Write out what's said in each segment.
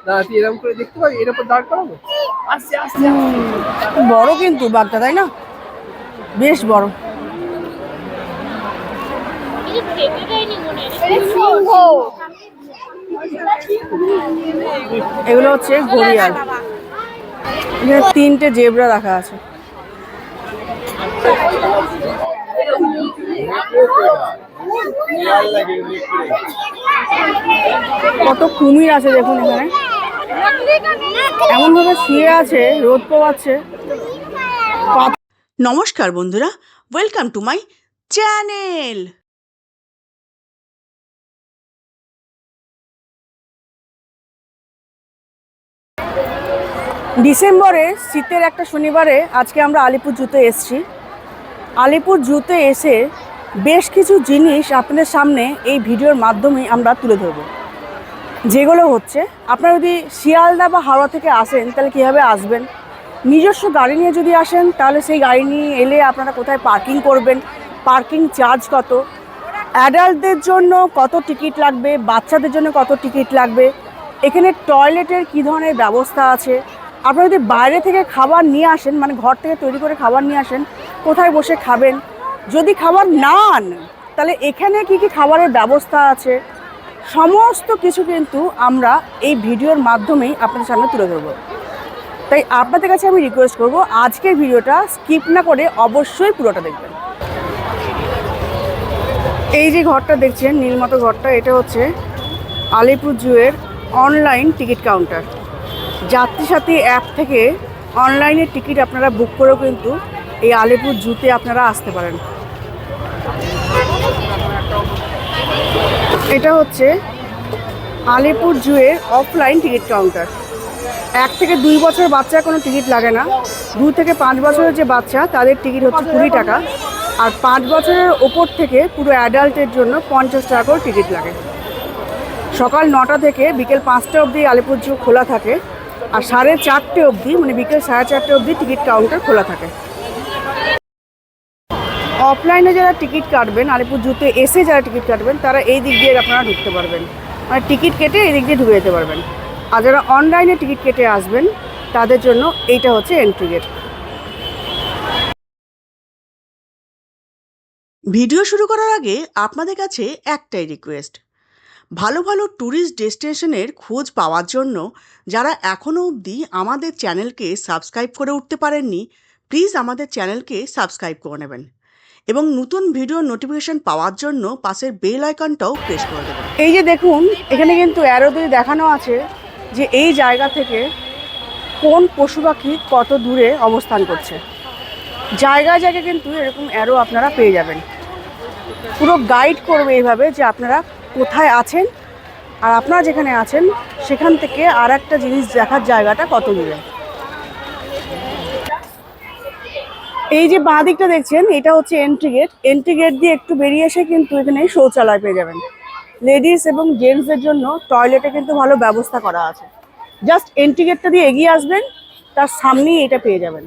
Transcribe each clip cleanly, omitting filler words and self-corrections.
না তুই এরকম করে দেখতে পাবি, এর উপর দাঁড় করাবো। আস্তে আস্তে বড় কিন্তু বাঘটা, তাই না? বেশ বড়। এগুলো হচ্ছে ঘড়িয়াল। এখানে 3টে জেব্রা রাখা আছে। কত কুমির আছে দেখুন এখানে, এমন ভাবে শুয়ে আছে, রোদ পোয়াচ্ছে। নমস্কার বন্ধুরা, ওয়েলকাম টু মাই চ্যানেল। ডিসেম্বরে শীতের একটা শনিবারে আজকে আমরা আলিপুর জুতে এসেছি। আলিপুর জুতে এসে বেশ কিছু জিনিস আপনাদের সামনে এই ভিডিওর মাধ্যমে আমরা তুলে ধরব। যেগুলো হচ্ছে, আপনারা যদি শিয়ালদা বা হাওড়া থেকে আসেন তাহলে কীভাবে আসবেন, নিজস্ব গাড়ি নিয়ে যদি আসেন তাহলে সেই গাড়ি নিয়ে এলে আপনারা কোথায় পার্কিং করবেন, পার্কিং চার্জ কত, অ্যাডাল্টদের জন্য কত টিকিট লাগবে, বাচ্চাদের জন্য কত টিকিট লাগবে, এখানে টয়লেটের কী ধরনের ব্যবস্থা আছে, আপনারা যদি বাইরে থেকে খাবার নিয়ে আসেন, মানে ঘর থেকে তৈরি করে খাবার নিয়ে আসেন, কোথায় বসে খাবেন, যদি খাবার না আন তাহলে এখানে কী কী খাবারের ব্যবস্থা আছে, সমস্ত কিছু কিন্তু আমরা এই ভিডিওর মাধ্যমেই আপনাদের সামনে তুলে ধরবো। তাই আপনাদের কাছে আমি রিকোয়েস্ট করব, আজকের ভিডিওটা স্কিপ না করে অবশ্যই পুরোটা দেখবেন। এই যে ঘরটা দেখছেন, নীলমতো ঘরটা, এটা হচ্ছে আলিপুর জুয়ের অনলাইন টিকিট কাউন্টার। যাত্রী সাথী অ্যাপ থেকে অনলাইনে টিকিট আপনারা বুক করেও কিন্তু এই আলিপুর জুতে আপনারা আসতে পারেন। এটা হচ্ছে আলিপুর জুয়ের অফলাইন টিকিট কাউন্টার। 1 থেকে 2 বছর বাচ্চার কোনো টিকিট লাগে না। 2 থেকে 5 বছরের যে বাচ্চা তাদের টিকিট হচ্ছে 20 টাকা, আর 5 বছরের ওপর থেকে পুরো অ্যাডাল্টের জন্য 50 টাকা করে টিকিট লাগে। সকাল 9টা থেকে বিকেল 5টা অবধি আলিপুর জু খোলা থাকে, আর 4:30 অবধি, মানে বিকেল 4:30 অবধি টিকিট কাউন্টার খোলা থাকে। অফলাইনে যারা টিকিট কাটবেন, আলিপুর জুতে এসে যারা টিকিট কাটবেন, তারা এই দিক দিয়ে আপনারা ঢুকতে পারবেন, মানে টিকিট কেটে এই দিক দিয়ে ঢুকে যেতে পারবেন। আর যারা অনলাইনে টিকিট কেটে আসবেন তাদের জন্য এইটা হচ্ছে এন্ট্রি গেট। ভিডিও শুরু করার আগে আপনাদের কাছে একটাই রিকোয়েস্ট, ভালো ভালো ট্যুরিস্ট ডেস্টিনেশনের খোঁজ পাওয়ার জন্য যারা এখনও অবধি আমাদের চ্যানেলকে সাবস্ক্রাইব করে উঠতে পারেননি, প্লিজ আমাদের চ্যানেলকে সাবস্ক্রাইব করে নেবেন এবং নতুন ভিডিও নোটিফিকেশন পাওয়ার জন্য পাশের বেল আইকনটাও প্রেস করে দেবেন। এই যে দেখুন, এখানে কিন্তু অ্যারো দিয়ে দেখানো আছে যে এই জায়গা থেকে কোন পশু পাখি কত দূরে অবস্থান করছে। জায়গায় জায়গায় কিন্তু এরকম অ্যারো আপনারা পেয়ে যাবেন, পুরো গাইড করবে এইভাবে যে আপনারা কোথায় আছেন, আর আপনারা যেখানে আছেন সেখান থেকে আর একটা জিনিস দেখার জায়গাটা কত দূরে। এই যে বাঁ দিকটা দেখছেন, এটা হচ্ছে এন্ট্রি গেট। এন্ট্রি গেট দিয়ে একটু বেরিয়ে এসে কিন্তু এখানে শৌচালয় পেয়ে যাবেন। লেডিস এবং জেন্টসদের জন্য টয়লেটে কিন্তু ভালো ব্যবস্থা করা আছে। জাস্ট এন্ট্রি গেটটা দিয়ে এগিয়ে আসবেন, তার সামনেই এটা পেয়ে যাবেন।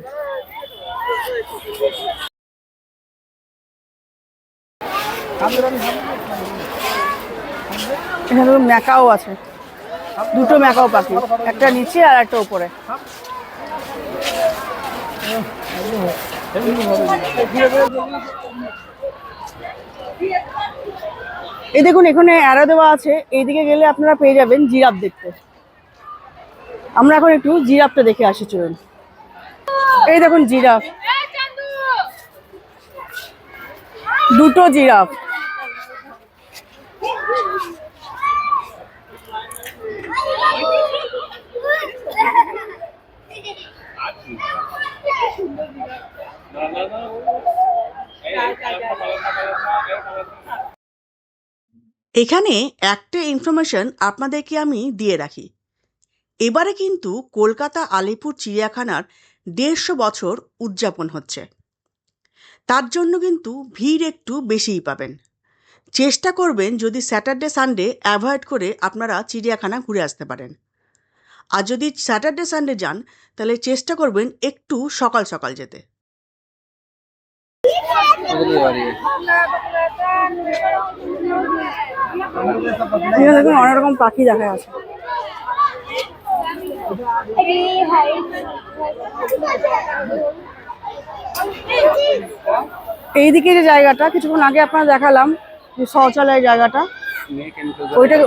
এখানে ম্যাকাও আছে, 2টো ম্যাকাও পাখি, একটা নিচে আর একটা উপরে। এই দেখুন, এখানে অ্যারো দেওয়া আছে, এইদিকে গেলে আপনারা পেয়ে যাবেন জিরাফ দেখতে। আমরা এখন একটু জিরাফটা দেখে আসি, চলুন। এই দেখুন জিরাফ, 2টো জিরাফ। এখানে একটা ইনফরমেশন আপনাদেরকে আমি দিয়ে রাখি, এবারে কিন্তু কলকাতা আলিপুর চিড়িয়াখানার 150 বছর উদযাপন হচ্ছে। তার জন্য কিন্তু ভিড় একটু বেশিই পাবেন। চেষ্টা করবেন যদি স্যাটারডে সানডে অ্যাভয়েড করে আপনারা চিড়িয়াখানা ঘুরে আসতে পারেন। আর যদি স্যাটারডে সানডে যান তাহলে চেষ্টা করবেন একটু সকাল সকাল যেতে। দেখুন অনেক রকম পাখি দেখা আছে। এইদিকে যে জায়গাটা কিছুক্ষণ আগে আপনারা দেখালাম, যে শৌচালয়ের জায়গাটা,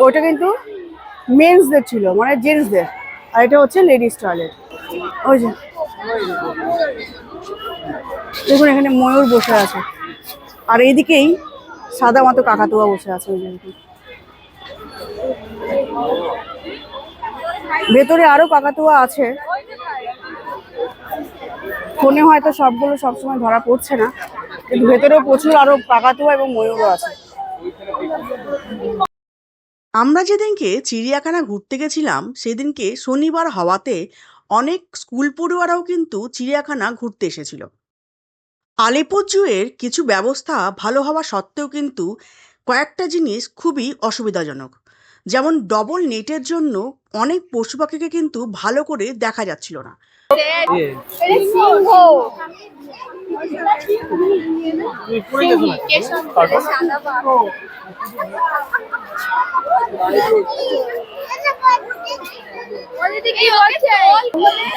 ওইটা কিন্তু মেন্সদের ছিল, মানে জেন্টসদের, আর এটা হচ্ছে লেডিস টয়লেট। ওই যে দেখুন এখানে ময়ূর বসে আছে, আর এইদিকেই সাদা মতো কাকাতুয়া বসে আছে। ওই যে ভেতরে আরো কাকাতুয়া আছে, ফোনে হয়তো সবগুলো সবসময় ধরা পড়ছে না, কিন্তু ভেতরেও প্রচুর আরো কাকাতুয়া এবং ময়ূরও আছে। আমরা যেদিনকে চিড়িয়াখানা ঘুরতে গেছিলাম সেদিনকে শনিবার হওয়াতে অনেক স্কুল পড়ুয়ারাও কিন্তু চিড়িয়াখানা ঘুরতে এসেছিল। আলিপুর জুয়ের কিছু ব্যবস্থা ভালো হওয়া সত্ত্বেও কিন্তু কয়েকটা জিনিস খুবই অসুবিধাজনক, যেমন ডবল নেটের জন্য অনেক পশু পাখিকে কিন্তু ভালো করে দেখা যাচ্ছিল না।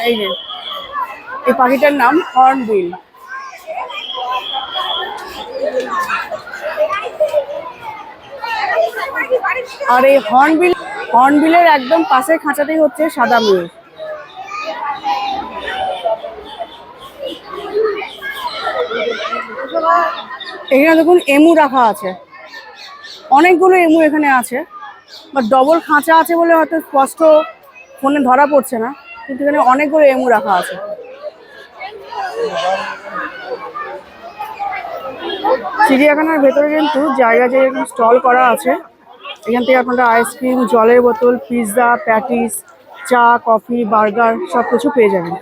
এই যে এই পাখিটার নাম হর্নবিল। আর এই হর্নবিলের একদম পাশের খাঁচাতেই হচ্ছে সাদা ময়ূর। এখানে দেখুন এমু রাখা আছে, অনেকগুলো এমু এখানে আছে, বা ডবল খাঁচা আছে বলে হয়তো স্পষ্ট ফোনে ধরা পড়ছে না, কিন্তু এখানে অনেকগুলো এমু রাখা আছে। চিড়িয়াখানার ভেতরে কিন্তু জায়গায় জায়গায় স্টল করা আছে, এখান থেকে আপনারা আইসক্রিম, জলের বোতল, পিৎজা, প্যাটিস, চা, কফি, বার্গার সব কিছু পেয়ে যাবেন।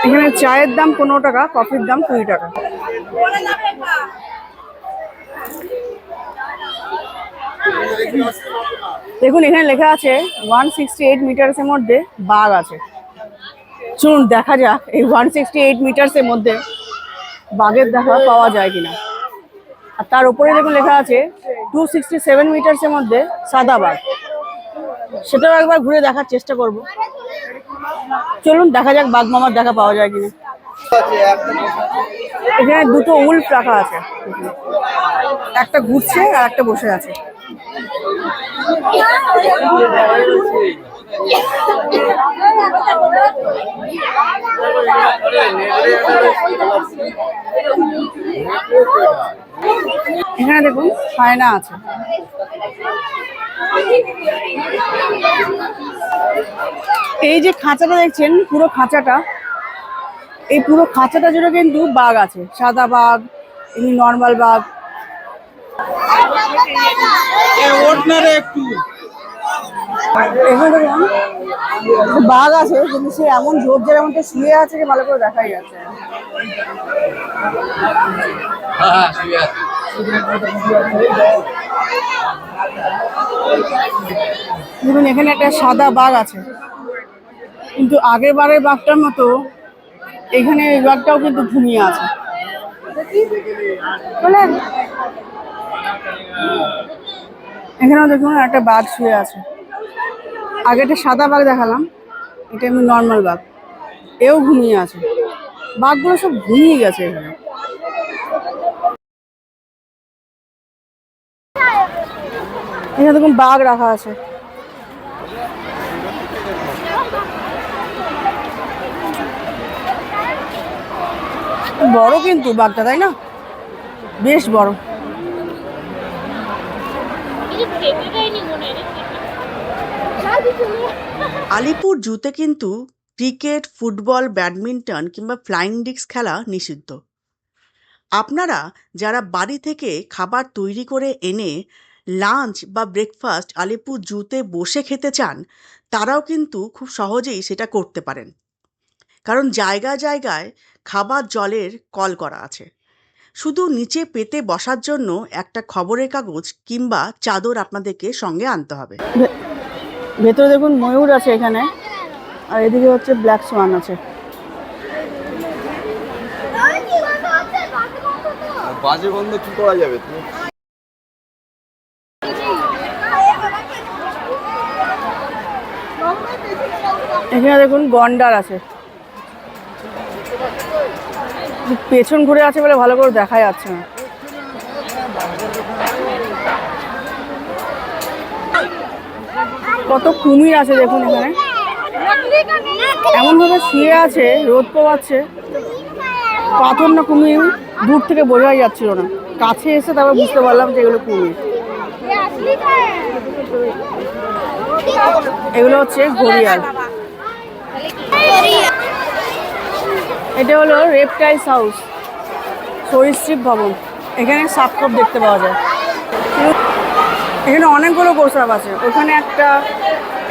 এখানে চায়ের দাম 15 টাকা, কফির দাম 20 টাকা। দেখুন এখানে লেখা আছে 168 মিটার্সের মধ্যে বাঘ আছে। চলুন দেখা যাক এই 168 মিটার্সের মধ্যে বাঘের দেখা পাওয়া যায় কিনা। আর তার উপরে দেখুন লেখা আছে 267 মিটার্সের মধ্যে সাদা বাঘ, সেটাও একবার ঘুরে দেখার চেষ্টা করব। চলুন দেখা যাক বাঘ মামার দেখা পাওয়া যায় কিনা। এখানে দুটো উল্ফ রাখা আছে, একটা ঘুরছে আর একটা বসে আছে। এখানে দেখুন হায়না আছে। এই যে খাঁচাটা দেখছেন, পুরো খাঁচাটা, এই পুরো খাঁচাটা জুড়ে কিন্তু বাঘ আছে, সাদা বাঘ, এমনি নর্মাল বাঘ। এখানে দেখুন বাঘ আছে, কিন্তু সে এমন জোরজারের মধ্যে শুয়ে আছে যে ভালো করে দেখাই যাচ্ছে। দেখুন এখানে একটা সাদা বাঘ আছে, কিন্তু আগের বারের বাঘটার মতো এখানে এই বাঘটাও কিন্তু ঘুমিয়ে আছে। এখানেও দেখুন একটা বাঘ শুয়ে আছে। আগে একটা সাদা বাঘ দেখালাম, এটা এমনি নর্মাল বাঘ, এও ঘুমিয়ে আছে। বাঘগুলো সব ঘুমিয়ে গেছে। এখানে এখানে দেখুন বাঘ রাখা আছে। বড় কিন্তু বাঘটা, তাই না? বেশ বড়। আলিপুর জুতে কিন্তু ক্রিকেট, ফুটবল, ব্যাডমিন্টন কিংবা ফ্লাইং ডিস্ক খেলা নিষিদ্ধ। আপনারা যারা বাড়ি থেকে খাবার তৈরি করে এনে লাঞ্চ বা ব্রেকফাস্ট আলিপুর জুতে বসে খেতে চান, তারাও কিন্তু খুব সহজেই সেটা করতে পারেন, কারণ জায়গায় জায়গায় খাবার জলের কল করা আছে। শুধু নিচে পেতে বসার জন্য একটা খবরের কাগজ কিংবা চাদর আপনাদেরকে সঙ্গে আনতে হবে। ভেতরে দেখুন ময়ূর আছে এখানে, আর এদিকে হচ্ছে ব্ল্যাক সোয়ান আছে। বাজে গন্ধ কি করা যাবে? এখানে দেখুন গন্ডার আছে, পেছন ঘুরে আছে বলে ভালো করে দেখা যাচ্ছে না। কত কুমির আছে দেখুন এখানে, এমন ভাবে শুয়ে আছে, রোদ পোয়াচ্ছে। পাথর না কুমির দূর থেকে বোঝাই যাচ্ছিল না, কাছে এসে তারপর বুঝতে পারলাম যে এগুলো কুমির। এগুলো হচ্ছে ঘড়িয়াল। এটা হলো রেপটাইলস হাউস, সরীসৃপ ভবন। এখানে সাপকপ দেখতে পাওয়া যায়। এখানে অনেকগুলো গোসাপ আছে, ওখানে একটা,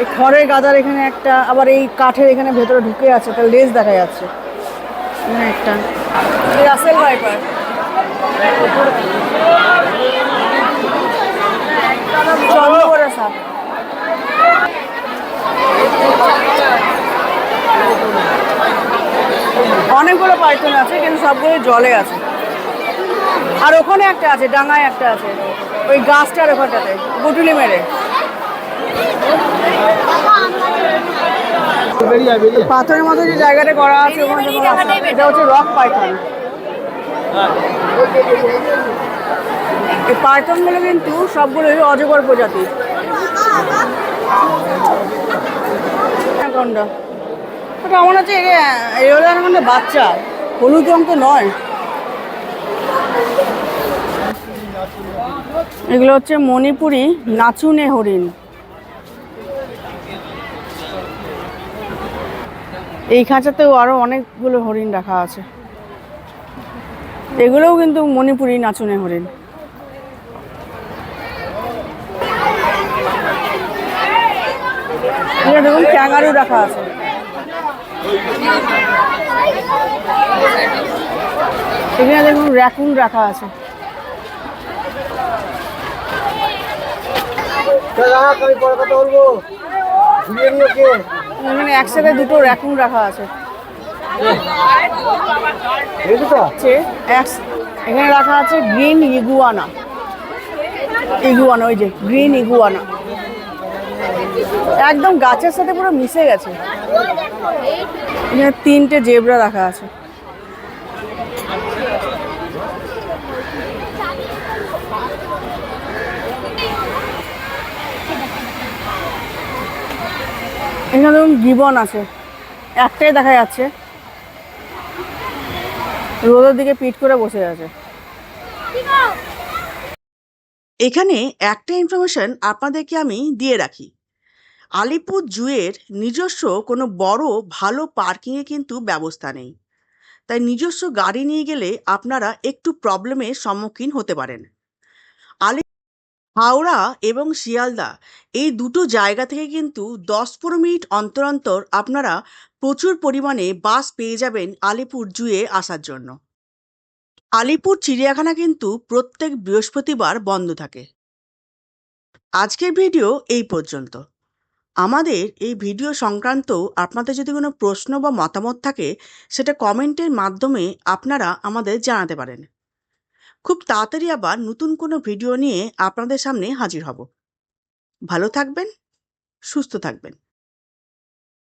এই খড়ের গাদার এখানে একটা, আবার এই কাঠের এখানে ভেতরে ঢুকে আছে, তার লেজ দেখা যাচ্ছে। এখানে একটা রাসেল ভাইপার, চন্দ্রকোনা সাপ। অনেকগুলো পাইথন আছে কিন্তু সবগুলো জলে আছে। আর ওখানে একটা আছে, ডাঙায় একটা আছে, ওই গাছটার ওখানটাতে গুটুলি মেরে। পাথরের মতো যে জায়গাটা করা আছে ওখানে এটা হচ্ছে রক পাইথন। এই পাইথনগুলো কিন্তু সবগুলোই অজগর প্রজাতি। কোনটা ওটা মনে হচ্ছে মানে বাচ্চা, হলুদ রং তো নয়। এগুলো হচ্ছে মণিপুরি নাচুনে হরিণ। এই খাঁচাতেও আরো অনেকগুলো হরিণ রাখা আছে, এগুলোও কিন্তু মণিপুরি নাচুনে হরিণ। এখানে দেখুন ক্যাঙ্গারু রাখা আছে। এখানে দেখুন র্যাকুন রাখা আছে। এখানে একসাথে দুটো র্যাকুন রাখা আছে। এখানে রাখা আছে গ্রিন ইগুয়ানা, ওই যে গ্রিন ইগুয়ানা একদম গাছের সাথে পুরো মিশে গেছে। এখানে 3টে জেব্রা রাখা আছে। এখানে ধরুন গিবন আছে, একটাই দেখা যাচ্ছে, রোদের দিকে পিঠ করে বসে আছে। এখানে একটা ইনফরমেশন আপনাদেরকে আমি দিয়ে রাখি, আলিপুর জুয়ের নিজস্ব কোনো বড় ভালো পার্কিংয়ে কিন্তু ব্যবস্থা নেই, তাই নিজস্ব গাড়ি নিয়ে গেলে আপনারা একটু প্রবলেমের সম্মুখীন হতে পারেন। হাওড়া এবং শিয়ালদা এই দুটো জায়গা থেকে কিন্তু 10-15 মিনিট অন্তর অন্তর আপনারা প্রচুর পরিমাণে বাস পেয়ে যাবেন আলিপুর জুয়ে আসার জন্য। আলিপুর চিড়িয়াখানা কিন্তু প্রত্যেক বৃহস্পতিবার বন্ধ থাকে। আজকের ভিডিও এই পর্যন্ত। আমাদের এই ভিডিও সংক্রান্ত আপনাদের যদি কোনো প্রশ্ন বা মতামত থাকে সেটা কমেন্টের মাধ্যমে আপনারা আমাদের জানাতে পারেন। খুব তাড়াতাড়ি আবার নতুন কোনো ভিডিও নিয়ে আপনাদের সামনে হাজির হব। ভালো থাকবেন, সুস্থ থাকবেন।